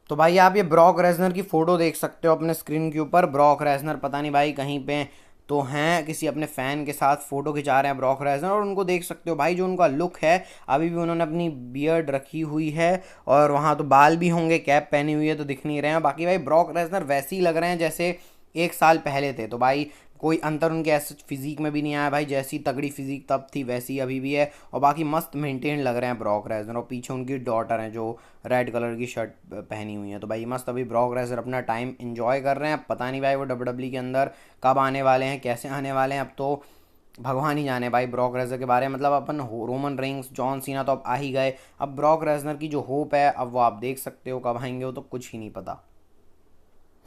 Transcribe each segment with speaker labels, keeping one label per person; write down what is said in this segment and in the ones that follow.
Speaker 1: तो भाई आप ये ब्रॉक रेजनर की फ़ोटो देख सकते हो अपने स्क्रीन के ऊपर। ब्रॉक रेजनर पता नहीं भाई कहीं पे तो हैं, किसी अपने फ़ैन के साथ फ़ोटो खिंचा रहे हैं ब्रॉक रेजनर, और उनको देख सकते हो भाई जो उनका लुक है। अभी भी उन्होंने अपनी बियर्ड रखी हुई है और वहाँ तो बाल भी होंगे, कैप पहनी हुई है तो दिख नहीं रहे हैं। बाकी भाई ब्रॉक रेजनर वैसे ही लग रहे हैं जैसे एक साल पहले थे। तो भाई कोई अंतर उनके ऐसे फिजिक में भी नहीं आया भाई, जैसी तगड़ी फिजिक तब थी वैसी अभी भी है। और बाकी मस्त मेंटेन लग रहे हैं ब्रॉक रेजनर। और पीछे उनकी डॉटर हैं जो रेड कलर की शर्ट पहनी हुई है। तो भाई मस्त अभी ब्रॉक रेजनर अपना टाइम इंजॉय कर रहे हैं। अब पता नहीं भाई वो डब्ल्यू के अंदर कब आने वाले हैं, कैसे आने वाले हैं, अब तो भगवान ही जाने भाई ब्रॉक रेजनर के बारे में। मतलब अपन रोमन रेंग्स जॉन सीना तो अब आ ही गए, अब ब्रॉक रेजनर की जो होप है अब वो आप देख सकते हो कब आएंगे, वो तो कुछ ही नहीं पता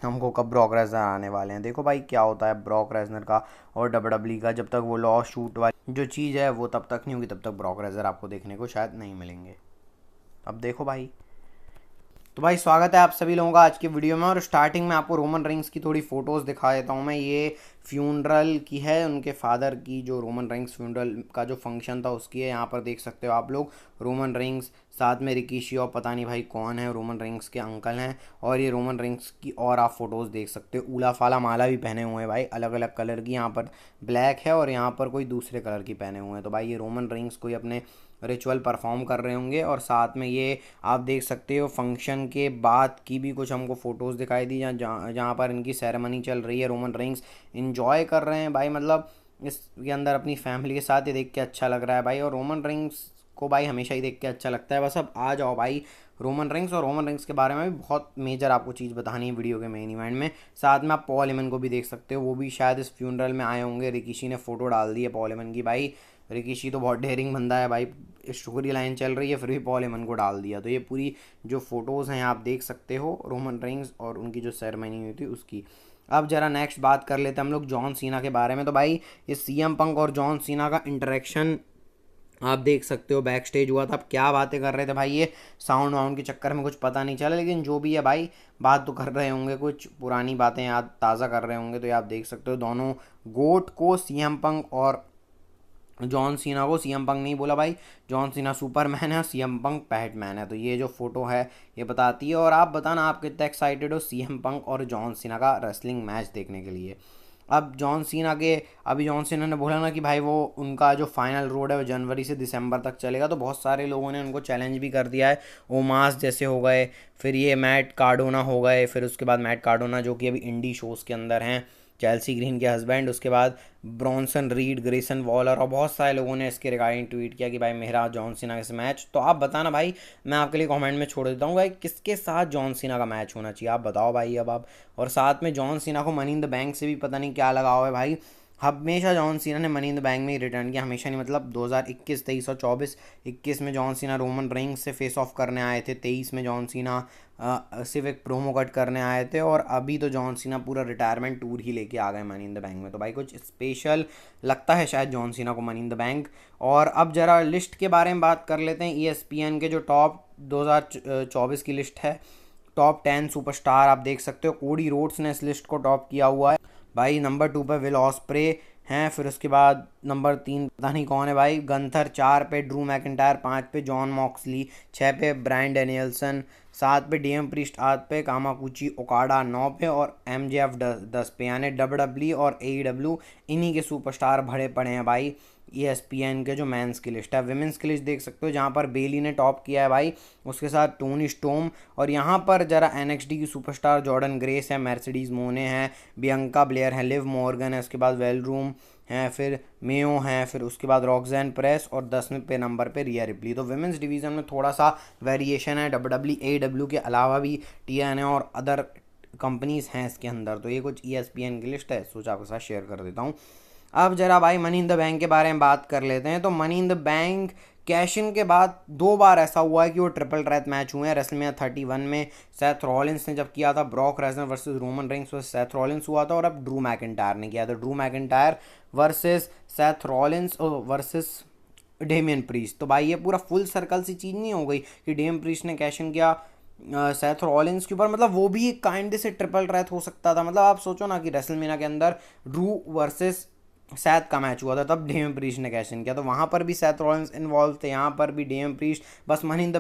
Speaker 1: हमको कब ब्रॉक रेजनर आने वाले हैं। देखो भाई क्या होता है ब्रॉक रेजनर का और डब्ल्यू का। जब तक वो लॉ शूट वाली जो चीज़ है वो तब तक नहीं होगी, तब तक ब्रॉक रेजनर आपको देखने को शायद नहीं मिलेंगे। अब देखो भाई। तो भाई स्वागत है आप सभी लोगों का आज की वीडियो में। और स्टार्टिंग में आपको रोमन रिंग्स की थोड़ी फोटोज़ दिखा देता हूँ मैं। ये फ्यूनरल की है, उनके फादर की, जो रोमन रिंग्स फ्यूनरल का जो फंक्शन था उसकी है। यहाँ पर देख सकते हो आप लोग रोमन रिंग्स, साथ में रिकीशी और पता नहीं भाई कौन है, रोमन रिंग्स के अंकल हैं। और ये रोमन रिंग्स की और आप फोटोज़ देख सकते हो। ऊला फाला माला भी पहने हुए हैं भाई, अलग अलग कलर की। यहाँ पर ब्लैक है और यहाँ पर कोई दूसरे कलर की पहने हुए हैं। तो भाई ये रोमन रिंग्स कोई अपने रिचुअल परफॉर्म कर रहे होंगे। और साथ में ये आप देख सकते हो फंक्शन के बाद की भी कुछ हमको फ़ोटोज़ दिखाई दी जहाँ जहाँ पर इनकी सेरेमनी चल रही है। रोमन रिंग्स इंजॉय कर रहे हैं भाई, मतलब इसके अंदर अपनी फैमिली के साथ। ये देख के अच्छा लग रहा है भाई। और रोमन रिंग्स को भाई हमेशा ही देख के अच्छा लगता है। बस अब आ जाओ भाई रोमन रिंग्स। और रोमन रिंग्स के बारे में भी बहुत मेजर आपको चीज़ बतानी है वीडियो के मेन इवेंट में। साथ में आप पॉल एमन को भी देख सकते हो, वो भी शायद इस फ्यूनरल में आए होंगे। रिकीशी ने फ़ोटो डाल दी है पॉल एमन की भाई। रिकीशी तो बहुत डेयरिंग बंदा है भाई, स्टोरी लाइन चल रही है फिर भी पॉल एमन को डाल दिया। तो ये पूरी जो फोटोज़ हैं आप देख सकते हो रोमन रिंग्स और उनकी जो सेरेमनी हुई थी उसकी। अब जरा नेक्स्ट बात कर लेते हैं हम लोग जॉन सीना के बारे में। तो भाई ये सीएम पंक और जॉन सीना का इंटरेक्शन आप देख सकते हो बैक स्टेज हुआ था। अब क्या बातें कर रहे थे भाई, ये साउंड वाउंड के चक्कर में कुछ पता नहीं चला, लेकिन जो भी है भाई बात तो कर रहे होंगे, कुछ पुरानी बातें याद ताज़ा कर रहे होंगे। तो ये आप देख सकते हो दोनों गोट को, सीएम पंक और जॉन सीना को। सीएम पंक नहीं बोला भाई, जॉन सीना सुपरमैन है, सीएम पंक पैटमैन है। तो ये जो फोटो है ये बताती है। और आप बताना आप कितने एक्साइटेड हो सीएम पंक और जॉन सीना का रेसलिंग मैच देखने के लिए। अब जॉन सीना के, अभी जॉन सीना ने बोला ना कि भाई वो उनका जो फाइनल रोड है वो जनवरी से दिसंबर तक चलेगा। तो बहुत सारे लोगों ने उनको चैलेंज भी कर दिया है। ओमास जैसे हो गए, फिर ये मैट कार्डोना हो गए, फिर उसके बाद मैट कार्डोना जो कि अभी इंडी शोज़ के अंदर हैं, चेल्सी ग्रीन के हस्बैंड, उसके बाद ब्रॉन्सन रीड, ग्रेसन वॉलर, और बहुत सारे लोगों ने इसके रिगार्डिंग ट्वीट किया कि भाई मेरा जॉन सीना का मैच। तो आप बताना भाई, मैं आपके लिए कमेंट में छोड़ देता हूँ भाई किसके साथ जॉन सीना का मैच होना चाहिए, आप बताओ भाई अब आप। और साथ में जॉन सीना को मनी इन द बैंक से भी पता नहीं क्या लगाव है भाई। हमेशा जॉन सीना ने मनी इन द बैंक में ही रिटर्न किया, हमेशा नहीं, मतलब 2021, 23 और 24। 21 में जॉन सीना रोमन रेंग्स से फेस ऑफ करने आए थे, 23 में जॉन सीना सिर्फ एक प्रोमो कट करने आए थे, और अभी तो जॉन सीना पूरा रिटायरमेंट टूर ही लेके आ गए मनी इन द बैंक में। तो भाई कुछ स्पेशल लगता है शायद जॉन सीना को मनी इन द बैंक। और अब जरा लिस्ट के बारे में बात कर लेते हैं। ESPN के जो टॉप 2024 की लिस्ट है, टॉप 10 सुपरस्टार आप देख सकते हो। कोडी रोड्स ने इस लिस्ट को टॉप किया हुआ है भाई। नंबर 2 पे विल ऑस्प्रे हैं, फिर उसके बाद नंबर 3 पता नहीं कौन है भाई, गंथर। 4 पे ड्रू मैकिंटायर, 5 पे जॉन मॉक्सली, 6 पे ब्रायन डेनियल्सन, 7 पे डीएम प्रीस्ट, 8 पे कामाकुची ओकाडा, 9 पे, और MJF 10 पे। यानी WWE और AEW इन्हीं के सुपरस्टार भरे पड़े हैं भाई ESPN के जो मेंस की लिस्ट है। विमेंस की लिस्ट देख सकते हो जहाँ पर बेली ने टॉप किया है भाई, उसके साथ टोनी स्टोम। और यहाँ पर जरा NXT की सुपरस्टार जॉर्डन ग्रेस है, मर्सिडीज मोने हैं, बियंका ब्लेयर है, लिव मॉर्गन है, उसके बाद वेल रूम हैं, फिर मेयो हैं, फिर उसके बाद रॉक्सैन प्रेस, और 10वें पे नंबर पे रिया रिप्ली। तो विमेंस डिवीज़न में थोड़ा सा वेरिएशन है। WWE AEW के अलावा भी TNA और अदर कंपनीज हैं इसके अंदर। तो ये कुछ ESPN की लिस्ट है, सोचा आपके साथ शेयर कर देता हूँ। अब जरा भाई मनी इन द बैंक के बारे में बात कर लेते हैं। तो money in the bank cash in के बाद 2 बार ऐसा हुआ है कि वो ट्रिपल थ्रेट मैच हुए हैं। रेसलमेनिया 31 में सेथ रॉलिंस ने जब किया था Brock Lesnar versus Roman Reigns versus Seth Rollins हुआ था, और अब ड्रू मैकिंटायर ने किया था, Drew McIntyre versus Seth Rollins versus Damian Priest. तो भाई ये पूरा फुल सर्कल सी चीज़ नहीं हो गई कि डेमियन प्रीस्ट ने कैश इन किया सेथ रॉलिंस के ऊपर, मतलब वो भी एक काइंड से ट्रिपल थ्रेट हो सकता था। मतलब आप सोचो ना कि रेसलमेनिया के अंदर ड्रू वर्सेस सैथ का मैच हुआ था, तब डेमियन प्रीस्ट ने कैश इन किया, तो वहाँ पर भी सैथ रॉलिंस इन्वॉल्व थे, यहाँ पर भी डेमियन प्रीस्ट। बस मनी इन द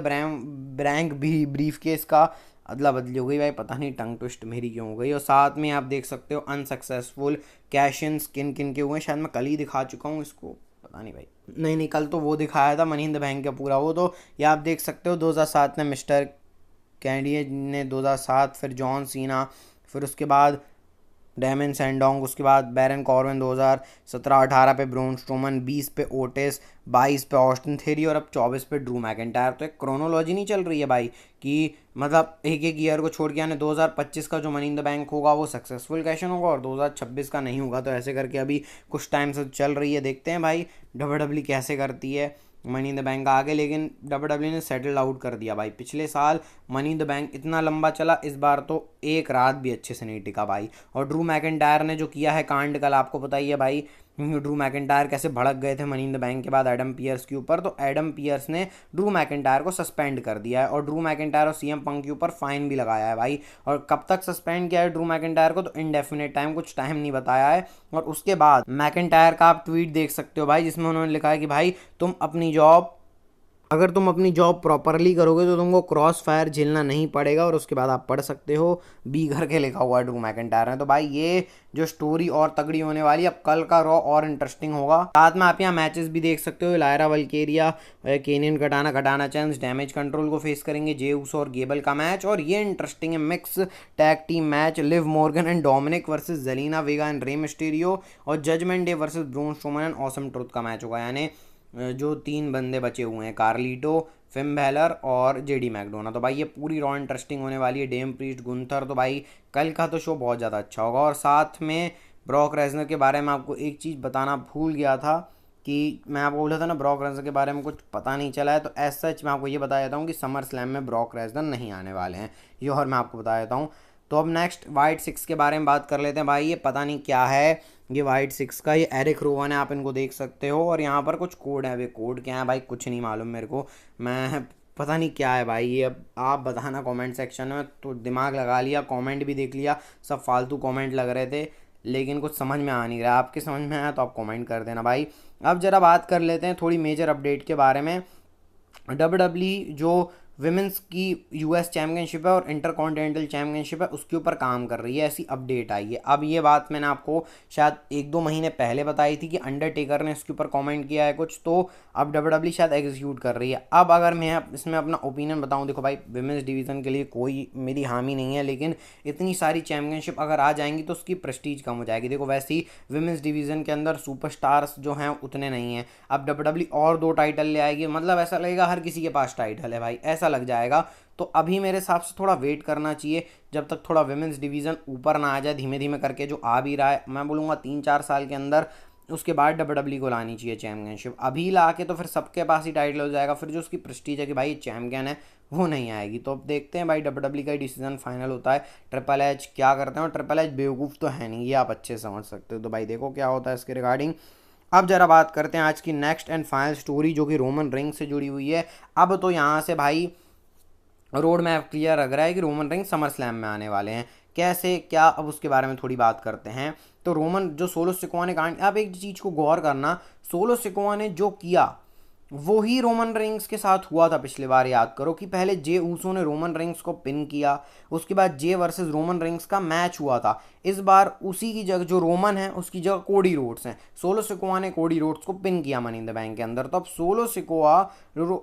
Speaker 1: ब्रैंक भी ब्रीफ केस का अदला बदली हो गई भाई, पता नहीं टंग ट्विस्ट मेरी क्यों हो गई। और साथ में आप देख सकते हो अनसक्सेसफुल कैश इन किन किन के हुए हैं, शायद मैं कल ही दिखा चुका हूँ इसको, पता नहीं भाई, नहीं कल तो वो दिखाया था मनी इन द बैंक का पूरा वो। तो ये आप देख सकते हो 2007 में मिस्टर कैंडिए ने 2007, फिर जॉन सीना, फिर उसके बाद डेमन सैंडोंग, उसके बाद बैरन कॉर्बिन 2017-18 पे ब्रोन स्ट्रोमन, 20 पे ओटिस, 22 पे ऑस्टिन थेरी और अब 24 पे ड्रू मैकिंटायर। तो एक क्रोनोलॉजी नहीं चल रही है भाई कि मतलब एक एक ईयर को छोड़ के, यानी 2025 का जो मनी इन द बैंक होगा वो सक्सेसफुल कैश इन होगा और 2026 का नहीं होगा। तो ऐसे करके अभी कुछ टाइम से चल रही है, देखते हैं भाई डब्ल्यू कैसे करती है मनी इन द बैंक आगे। लेकिन डब्ल्यू ने सेटल आउट कर दिया भाई, पिछले साल मनी इन द बैंक इतना लंबा चला, इस बार तो एक रात भी अच्छे से नहीं टिका भाई। और ड्रू मैकिंटायर ने जो किया है कांड, कल आपको पता ही है भाई ड्रू मैकिंटायर कैसे भड़क गए थे मनी इन द बैंक के बाद एडम पियर्स के ऊपर। तो एडम पियर्स ने ड्रू मैकिंटायर को सस्पेंड कर दिया है और ड्रू मैकिंटायर और सीएम पंक के ऊपर फाइन भी लगाया है भाई। और कब तक सस्पेंड किया है ड्रू मैकिंटायर को, तो इनडेफिनेट टाइम, कुछ टाइम नहीं बताया है। और उसके बाद मैकिंटायर का आप ट्वीट देख सकते हो भाई, जिसमें उन्होंने लिखा है कि भाई अगर तुम अपनी जॉब प्रॉपरली करोगे तो तुमको क्रॉस फायर झेलना नहीं पड़ेगा। और उसके बाद आप पढ़ सकते हो बी करके लिखा हुआ है ड्रू मैकिंटायर ने। तो भाई ये जो स्टोरी और तगड़ी होने वाली है, अब कल का रॉ और इंटरेस्टिंग होगा। साथ में आप यहाँ मैचेस भी देख सकते हो, Lyra Valkyria Kayden Katana Chance damage control को फेस करेंगे, जे ऊसो और गेबल का मैच। और ये इंटरेस्टिंग है mix tag team match, Liv Morgan and Dominik versus Zelina Vega and Rey Mysterio, और Judgment Day versus Braun Strowman and Awesome Truth का मैच होगा। यानी जो 3 बंदे बचे हुए हैं, कार्लिटो, फिम बैलर और जेडी मैकडोना। तो भाई ये पूरी रॉ इंटरेस्टिंग होने वाली है। डेम प्रीस्ट, गुंथर, तो भाई कल का तो शो बहुत ज़्यादा अच्छा होगा। और साथ में ब्रॉक रेजनर के बारे में आपको एक चीज़ बताना भूल गया था कि मैं आपको बोला था ना ब्रॉक रेजनर के बारे में कुछ पता नहीं चला है, तो एज सच मैं आपको ये बता देता हूँ कि समर स्लैम में ब्रॉक रेजनर नहीं आने वाले हैं, ये और मैं आपको बता देता हूँ। तो अब नेक्स्ट वाइट 6 के बारे में बात कर लेते हैं भाई। ये पता नहीं क्या है, ये वाइट 6 का, ये एरिक रोवन है, आप इनको देख सकते हो। और यहाँ पर कुछ कोड है, वे कोड क्या है भाई कुछ नहीं मालूम मेरे को, मैं पता नहीं क्या है भाई ये, अब आप बताना कमेंट सेक्शन में। तो दिमाग लगा लिया, कमेंट भी देख लिया, सब फालतू कमेंट लग रहे थे, लेकिन कुछ समझ में आ नहीं रहा। आपके समझ में आया तो आप कमेंट कर देना भाई। अब ज़रा बात कर लेते हैं थोड़ी मेजर अपडेट के बारे में। डब्ल्यू जो विमेंस की यूएस चैम्पियनशिप है और इंटरकॉन्टिनेंटल चैम्पियनशिप है, उसके ऊपर काम कर रही है, ऐसी अपडेट आई है। अब ये बात मैंने आपको शायद 1-2 महीने पहले बताई थी कि अंडरटेकर ने इसके ऊपर कमेंट किया है कुछ, तो अब डब्ल्यू शायद एग्जीक्यूट कर रही है। अब अगर मैं इसमें अपना ओपिनियन बताऊं, देखो भाई विमेंस डिवीज़न के लिए कोई मेरी हामी नहीं है, लेकिन इतनी सारी चैम्पियनशिप अगर आ जाएंगी तो उसकी प्रेस्टीज कम हो जाएगी। देखो वैसे ही विमेंस डिवीज़न के अंदर सुपरस्टार्स जो हैं उतने नहीं हैं। अब डब्ल्यू और 2 टाइटल ले आएगी, मतलब ऐसा लगेगा हर किसी के पास टाइटल है भाई, ऐसा लग जाएगा। तो अभी मेरे हिसाब से थोड़ा वेट करना चाहिए, जब तक थोड़ा विमेंस डिवीज़न ऊपर ना आ जाए, धीमे धीमे करके जो आ भी रहा है, मैं बोलूँगा 3-4 साल के अंदर। उसके बाद डब्ल्यू को लानी चाहिए चैम्पियनशिप, अभी ला के तो फिर सबके पास ही टाइटल हो जाएगा, फिर जो उसकी प्रेस्टीज है कि भाई चैम्पियन है वो नहीं आएगी। तो अब देखते हैं भाई डब्ल्यू का डिसीजन फाइनल होता है, ट्रिपल एच क्या करते हैं। और ट्रिपल एच बेवकूफ़ तो है नहीं, ये आप अच्छे से समझ सकते हो। तो भाई देखो क्या होता है इसके रिगार्डिंग। अब जरा बात करते हैं आज की नेक्स्ट एंड फाइनल स्टोरी, जो कि रोमन रिंग से जुड़ी हुई है। अब तो यहाँ से भाई रोड मैप क्लियर लग रहा है कि रोमन रिंग समर स्लैम में आने वाले हैं, कैसे क्या, अब उसके बारे में थोड़ी बात करते हैं। तो रोमन जो सोलो सिकोआ ने कांड, आप एक चीज़ को गौर करना, सोलो सिकोआ ने जो किया वो ही रोमन रिंग्स के साथ हुआ था पिछले बार, याद करो कि पहले जे ऊसो ने रोमन रिंग्स को पिन किया, उसके बाद जे वर्सेस रोमन रिंग्स का मैच हुआ था। इस बार उसी की जगह जो रोमन है उसकी जगह कोडी रोड्स हैं, सोलो सिकोआ ने कोडी रोड्स को पिन किया मनी इन द बैंक के अंदर। तो अब सोलो सिकोआ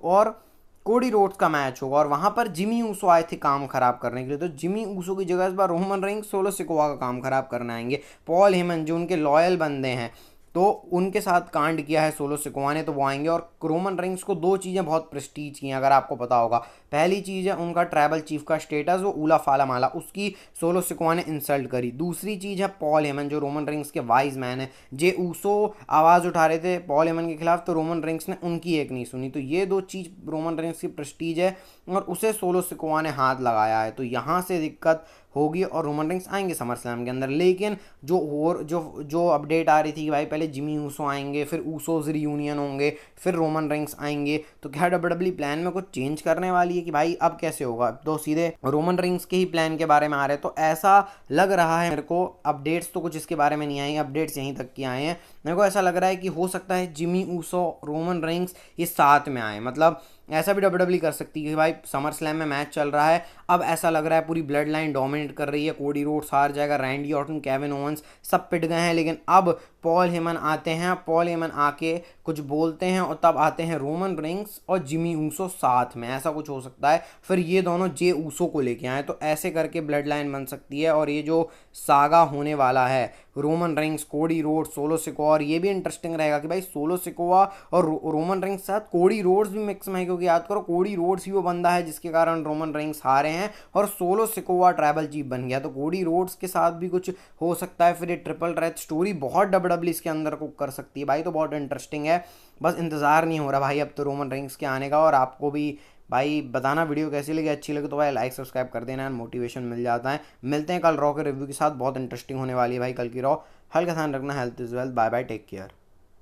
Speaker 1: और कोडी रोड्स का मैच होगा और वहां पर जिमी ऊसो आए थे काम खराब करने के लिए। तो जिमी ऊसो की जगह इस बार रोमन रिंग्स सोलो सिकोआ का काम खराब करने आएंगे। पॉल हेमन जो उनके लॉयल बंदे हैं, तो उनके साथ कांड किया है सोलो सिकोआ ने, तो वो आएंगे। और रोमन रिंग्स को 2 चीज़ें बहुत प्रेस्टीज की हैं, अगर आपको पता होगा। पहली चीज़ है उनका ट्राइबल चीफ का स्टेटस, वो ऊला फाला माला, उसकी सोलो सिकोआ ने इंसल्ट करी। दूसरी चीज़ है पॉल हेमन जो रोमन रिंग्स के वाइज मैन है, जे ऊसो आवाज़ उठा रहे थे पॉल हेमन के खिलाफ, तो रोमन रिंग्स ने उनकी एक नहीं सुनी। तो ये 2 चीज़ रोमन रिंग्स की प्रेस्टीज है और उसे सोलो सिकोआ ने हाथ लगाया है। तो यहाँ से दिक्कत होगी और रोमन रिंग्स आएंगे समर स्लैम के अंदर। लेकिन जो अपडेट आ रही थी कि भाई पहले जिमी ऊसो आएंगे, फिर ऊसोज रियूनियन होंगे, फिर रोमन रिंग्स आएंगे, तो क्या डब्ल्यूडब्ल्यू प्लान में कुछ चेंज करने वाली है कि भाई अब कैसे होगा, तो सीधे रोमन रिंग्स के ही प्लान के बारे में आ रहे हैं। तो ऐसा लग रहा है मेरे को, अपडेट्स तो कुछ इसके बारे में नहीं आई, अपडेट्स यहीं तक की आए हैं। मेरे को ऐसा लग रहा है कि हो सकता है जिमी ऊसो रोमन रिंग्स ये साथ में आए, मतलब ऐसा भी डब्ल्यूडब्ल्यूई कर सकती है कि भाई समर स्लैम में मैच चल रहा है, अब ऐसा लग रहा है पूरी ब्लड लाइन डोमिनेट कर रही है, कोडी रोड्स हार जाएगा, रैंडी ऑर्टन, केविन ओवंस सब पिट गए हैं, लेकिन अब पॉल हेमन आते हैं, पॉल हेमन आके कुछ बोलते हैं और तब आते हैं रोमन रिंग्स और जिमी ऊसो साथ में, ऐसा कुछ हो सकता है, फिर ये दोनों जे ऊसो को लेके आए, तो ऐसे करके ब्लड लाइन बन सकती है। और ये जो सागा होने वाला है Roman rings, Cody Rhodes, solo Sikoa, और ये भी इंटरेस्टिंग रहेगा कि भाई सोलो सिकोआ और रोमन रिंग्स के साथ कोडी रोड्स भी मिक्स में है, क्योंकि याद करो कोडी रोड्स ही वो बंदा है जिसके कारण रोमन रिंग्स हारे हैं और सोलो सिकोआ ट्राइबल चीफ बन गया, तो कोडी रोड्स के साथ भी कुछ हो सकता है। फिर ये ट्रिपल थ्रेट स्टोरी बहुत डब्ल्यूडब्ल्यूई इसके अंदर को कर सकती है भाई, तो बहुत इंटरेस्टिंग है। बस इंतजार नहीं हो रहा भाई अब तो रोमन रिंग्स के आने का। और आपको भी भाई बताना वीडियो कैसी लगी, अच्छी लगी तो भाई लाइक सब्सक्राइब कर देना, मोटिवेशन मिल जाता है। मिलते हैं कल रॉ के रिव्यू के साथ, बहुत इंटरेस्टिंग होने वाली है भाई कल की रॉ। हल्का ध्यान रखना, health is wealth, bye bye, take care.